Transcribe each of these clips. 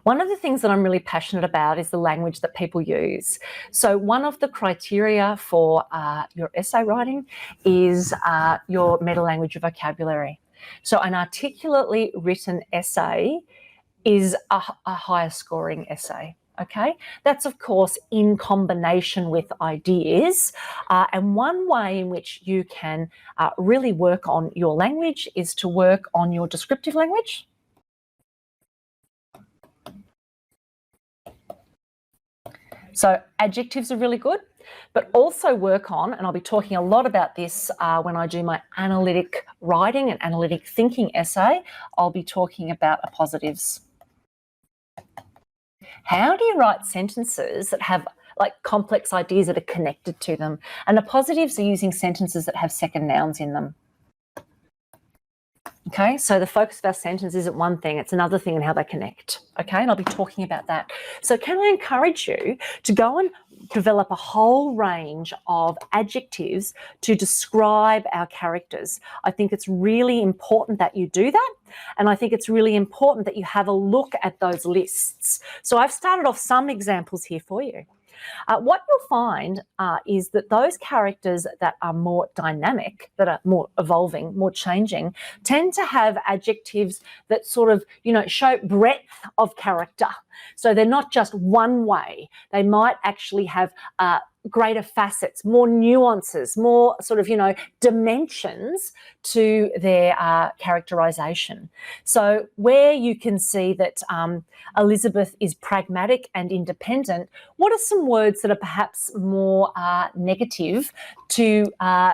One of the things that I'm really passionate about is the language that people use. So one of the criteria for your essay writing is your meta-language vocabulary. So an articulately written essay is a higher scoring essay. Okay, that's of course in combination with ideas, and one way in which you can really work on your language is to work on your descriptive language. So adjectives are really good, but also work on, and I'll be talking a lot about this when I do my analytic writing and analytic thinking essay, I'll be talking about appositives. How do you write sentences that have like complex ideas that are connected to them? And appositives are using sentences that have second nouns in them. Okay, so the focus of our sentence isn't one thing, it's another thing and how they connect. Okay, and I'll be talking about that. So can I encourage you to go and develop a whole range of adjectives to describe our characters? I think it's really important that you do that. And I think it's really important that you have a look at those lists. So I've started off some examples here for you. What you'll find is that those characters that are more dynamic, that are more evolving, more changing, tend to have adjectives that sort of, you know, show breadth of character. So they're not just one way. They might actually have greater facets, more nuances, more sort of, you know, dimensions to their characterization. So where you can see that Elizabeth is pragmatic and independent, what are some words that are perhaps more negative to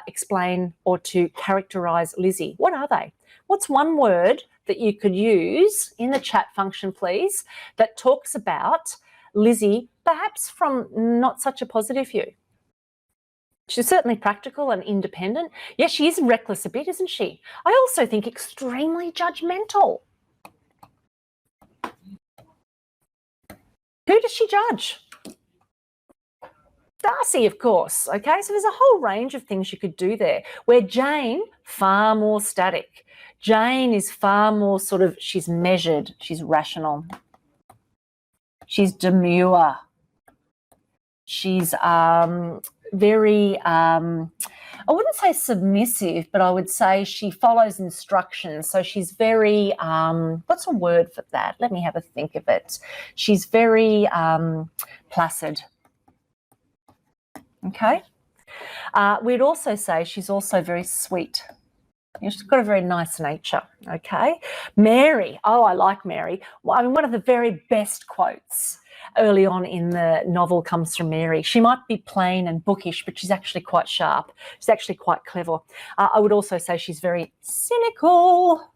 explain or to characterize Lizzie? What are they? What's one word that you could use in the chat function, please, that talks about Lizzie, perhaps from not such a positive view? She's certainly practical and independent. Yes, she is reckless a bit, isn't she? I also think extremely judgmental. Who does she judge? Darcy, of course. Okay, so there's a whole range of things you could do there. Where Jane, far more static. Jane is far more sort of, she's measured, she's rational. She's demure. She's very, I wouldn't say submissive, but I would say she follows instructions. So she's very, what's a word for that? Let me have a think of it. She's very placid. Okay. We'd also say she's also very sweet. She's got a very nice nature, okay? Mary, oh, I like Mary. Well, I mean, one of the very best quotes early on in the novel comes from Mary. She might be plain and bookish, but she's actually quite sharp. She's actually quite clever. I would also say she's very cynical.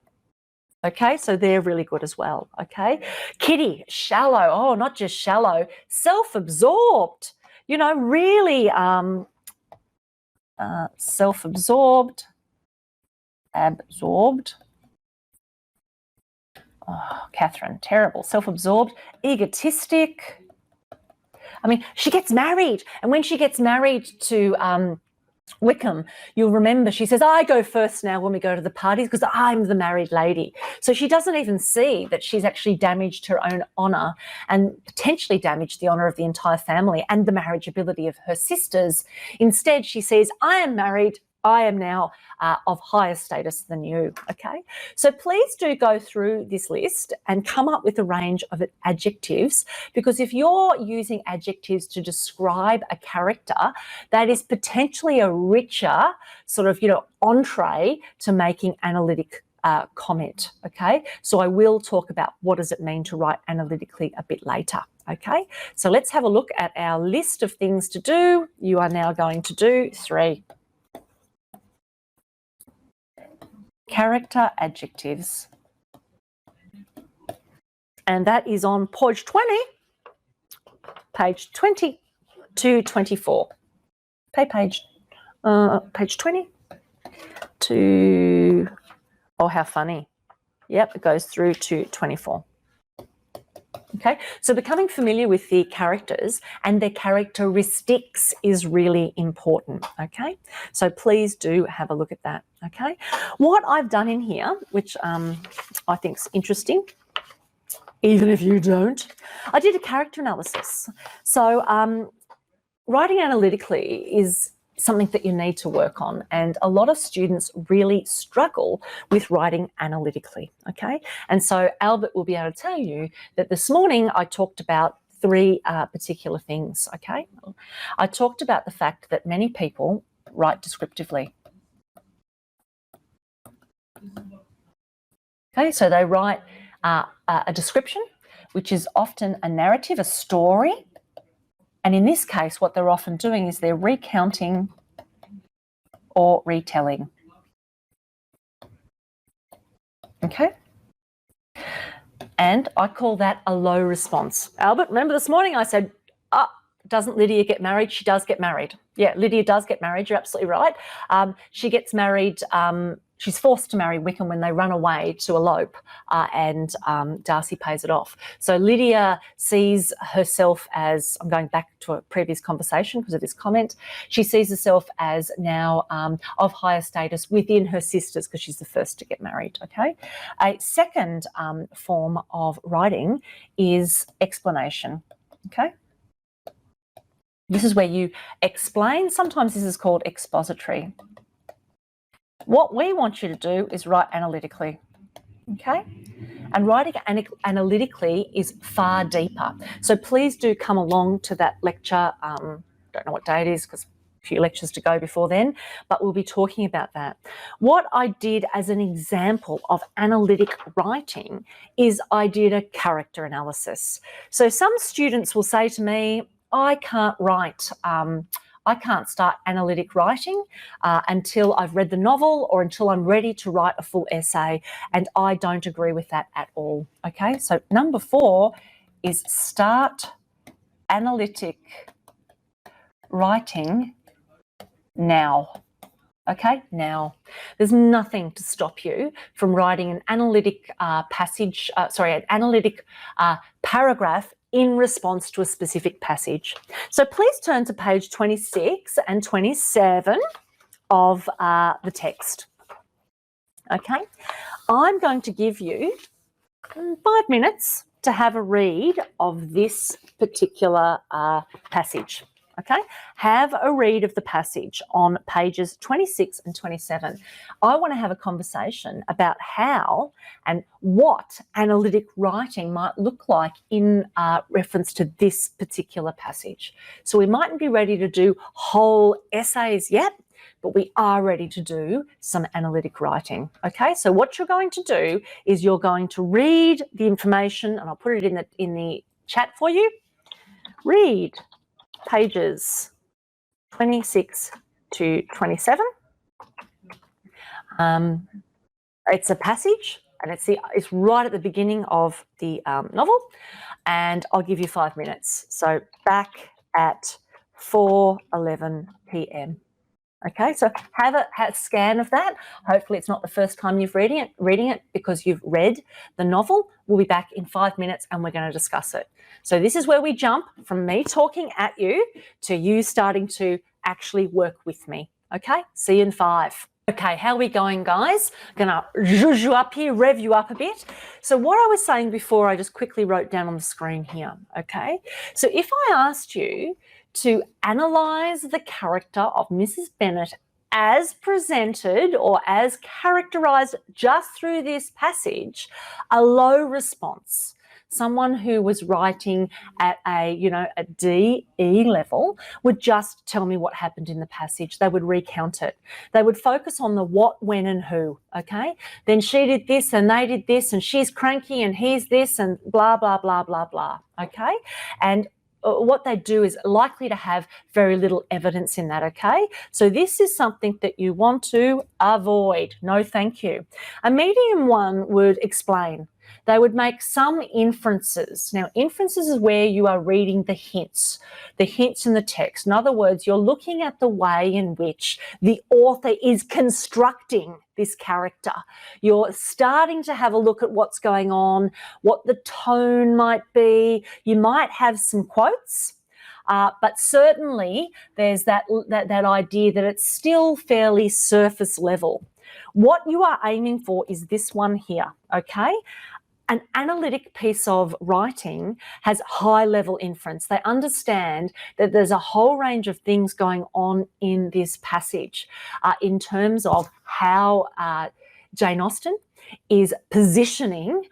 Okay, so they're really good as well, okay? Kitty, shallow. Oh, not just shallow, self-absorbed. You know, really self-absorbed. Absorbed. Oh, Catherine, terrible. Self-absorbed, egotistic. I mean, she gets married, and when she gets married to Wickham, you'll remember she says, I go first now when we go to the parties because I'm the married lady. So she doesn't even see that she's actually damaged her own honour and potentially damaged the honour of the entire family and the marriageability of her sisters. Instead, she says, I am married. I am now of higher status than you, okay? So please do go through this list and come up with a range of adjectives, because if you're using adjectives to describe a character, that is potentially a richer sort of, you know, entree to making analytic comment, okay? So I will talk about what does it mean to write analytically a bit later, okay? So let's have a look at our list of things to do. You are now going to do 3. Character adjectives. And that is on page 20 to 24. Page 20 to, oh, how funny. Yep, it goes through to 24. Okay, so becoming familiar with the characters and their characteristics is really important, okay? So please do have a look at that, okay? What I've done in here, which I think is interesting, even if you don't. I did a character analysis. So writing analytically is something that you need to work on, and a lot of students really struggle with writing analytically, okay? And so Albert will be able to tell you that this morning I talked about three particular things, okay? I talked about the fact that many people write descriptively. Okay, so they write a description, which is often a narrative, a story. And in this case, what they're often doing is they're recounting or retelling. Okay? And I call that a low response. Albert, remember this morning I said, doesn't Lydia get married? She does get married. Yeah, Lydia does get married. You're absolutely right. She gets married. She's forced to marry Wickham when they run away to elope, and Darcy pays it off. So Lydia sees herself as, I'm going back to a previous conversation because of this comment, she sees herself as now of higher status within her sisters because she's the first to get married, okay? A second form of writing is explanation, okay? This is where you explain. Sometimes this is called expository. What we want you to do is write analytically, okay? And writing analytically is far deeper. So please do come along to that lecture. Don't know what day it is because a few lectures to go before then, but we'll be talking about that. What I did as an example of analytic writing is I did a character analysis. So some students will say to me, I can't write, I can't start analytic writing until I've read the novel or until I'm ready to write a full essay, and I don't agree with that at all, okay? So number 4 is start analytic writing now, okay? Now. There's nothing to stop you from writing an analytic an analytic paragraph in response to a specific passage. So please turn to page 26 and 27 of the text. Okay, I'm going to give you 5 minutes to have a read of this particular passage. Okay, have a read of the passage on pages 26 and 27. I want to have a conversation about how and what analytic writing might look like in reference to this particular passage. So we mightn't be ready to do whole essays yet, but we are ready to do some analytic writing. Okay, so what you're going to do is you're going to read the information, and I'll put it in the chat for you. Read pages 26 to 27. It's a passage, and it's right at the beginning of the novel, and I'll give you 5 minutes. So back at 4:11 p.m. Okay, so have a scan of that. Hopefully it's not the first time you've reading it because you've read the novel. We'll be back in 5 minutes and we're going to discuss it. So this is where we jump from me talking at you to you starting to actually work with me. Okay, see you in 5. Okay, how are we going, guys? I'm going to zhuzh you up here, rev you up a bit. So what I was saying before, I just quickly wrote down on the screen here, okay? So if I asked you to analyse the character of Mrs. Bennet as presented or as characterised just through this passage, a low response, someone who was writing at a DE level would just tell me what happened in the passage. They would recount it. They would focus on the what, when and who, okay? Then she did this and they did this and she's cranky and he's this and blah, blah, blah, blah, blah, okay? And what they do is likely to have very little evidence in that, okay? So this is something that you want to avoid. No, thank you. A medium one would explain. They would make some inferences. Now, inferences is where you are reading the hints in the text. In other words, you're looking at the way in which the author is constructing this character. You're starting to have a look at what's going on, what the tone might be. You might have some quotes, but certainly there's that idea that it's still fairly surface level. What you are aiming for is this one here, okay? an analytic piece of writing has high-level inference. They understand that there's a whole range of things going on in this passage in terms of how Jane Austen is positioning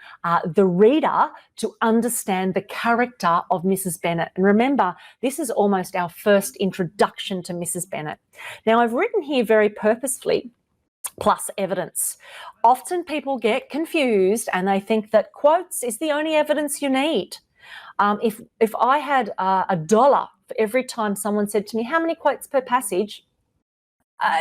the reader to understand the character of Mrs. Bennet. And remember, this is almost our first introduction to Mrs. Bennet. Now, I've written here very purposefully, plus evidence. Often people get confused and they think that quotes is the only evidence you need. If I had $1 for every time someone said to me, how many quotes per passage?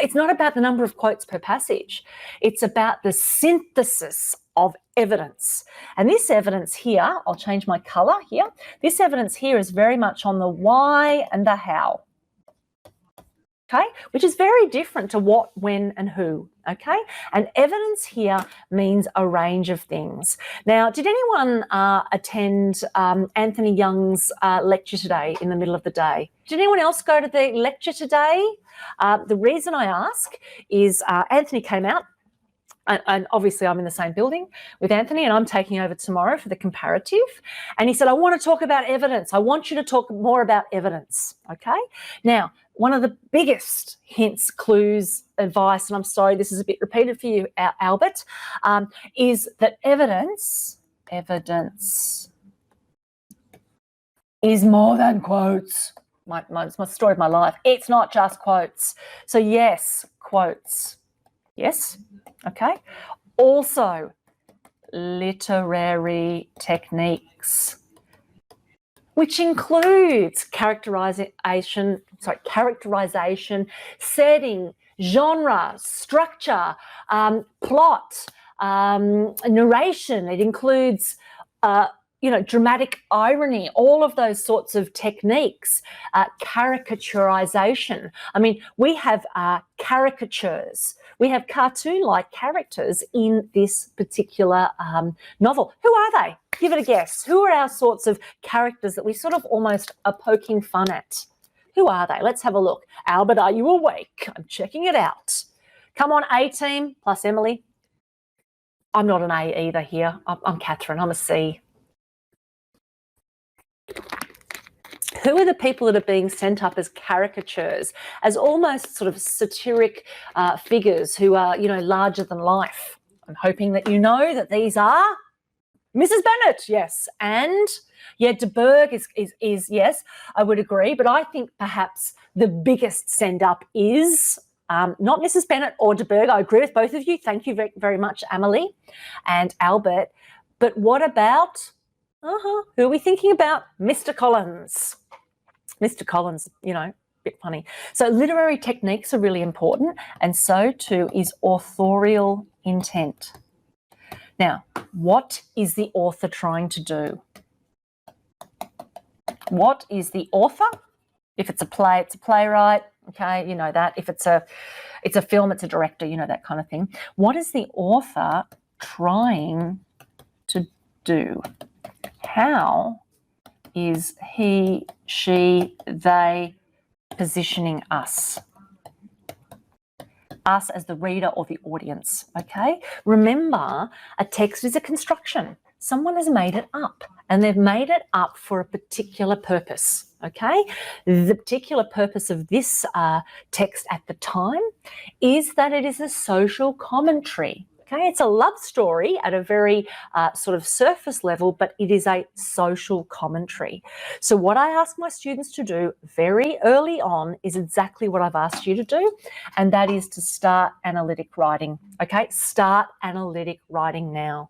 It's not about the number of quotes per passage. It's about the synthesis of evidence. And this evidence here, I'll change my colour here. This evidence here is very much on the why and the how. Okay, which is very different to what, when, and who. Okay, and evidence here means a range of things. Now, did anyone attend Anthony Young's lecture today in the middle of the day? Did anyone else go to the lecture today? The reason I ask is Anthony came out. And obviously I'm in the same building with Anthony and I'm taking over tomorrow for the comparative. And he said, I want to talk about evidence. I want you to talk more about evidence, okay? Now, one of the biggest hints, clues, advice, and I'm sorry this is a bit repeated for you, Albert, is that evidence is more than quotes. It's my story of my life. It's not just quotes. So yes, quotes. Yes, okay. Also, literary techniques, which includes characterization, setting, genre, structure, plot, narration. It includes dramatic irony, all of those sorts of techniques, caricaturization. I mean, we have caricatures. We have cartoon-like characters in this particular novel. Who are they? Give it a guess. Who are our sorts of characters that we sort of almost are poking fun at? Who are they? Let's have a look. Albert, are you awake? I'm checking it out. Come on, A team, plus Emily. I'm not an A either here. I'm Catherine. I'm a C. Who are the people that are being sent up as caricatures, as almost sort of satiric figures who are, larger than life? I'm hoping that you know that these are Mrs. Bennet, yes, and de Burgh is yes, I would agree, but I think perhaps the biggest send-up is not Mrs. Bennet or de Burgh. I agree with both of you. Thank you very, very much, Amelie and Albert. But what about, who are we thinking about? Mr. Collins. Mr. Collins, a bit funny. So literary techniques are really important, and so too is authorial intent. Now, what is the author trying to do? What is the author? If it's a play, it's a playwright, okay, you know that. If it's a film, it's a director, that kind of thing. What is the author trying to do? How is he, she, they positioning us? Us as the reader or the audience, okay? Remember, a text is a construction. Someone has made it up, and they've made it up for a particular purpose, okay? The particular purpose of this text at the time is that it is a social commentary. Okay, it's a love story at a very sort of surface level, but it is a social commentary. So what I ask my students to do very early on is exactly what I've asked you to do, and that is to start analytic writing. Okay, start analytic writing now.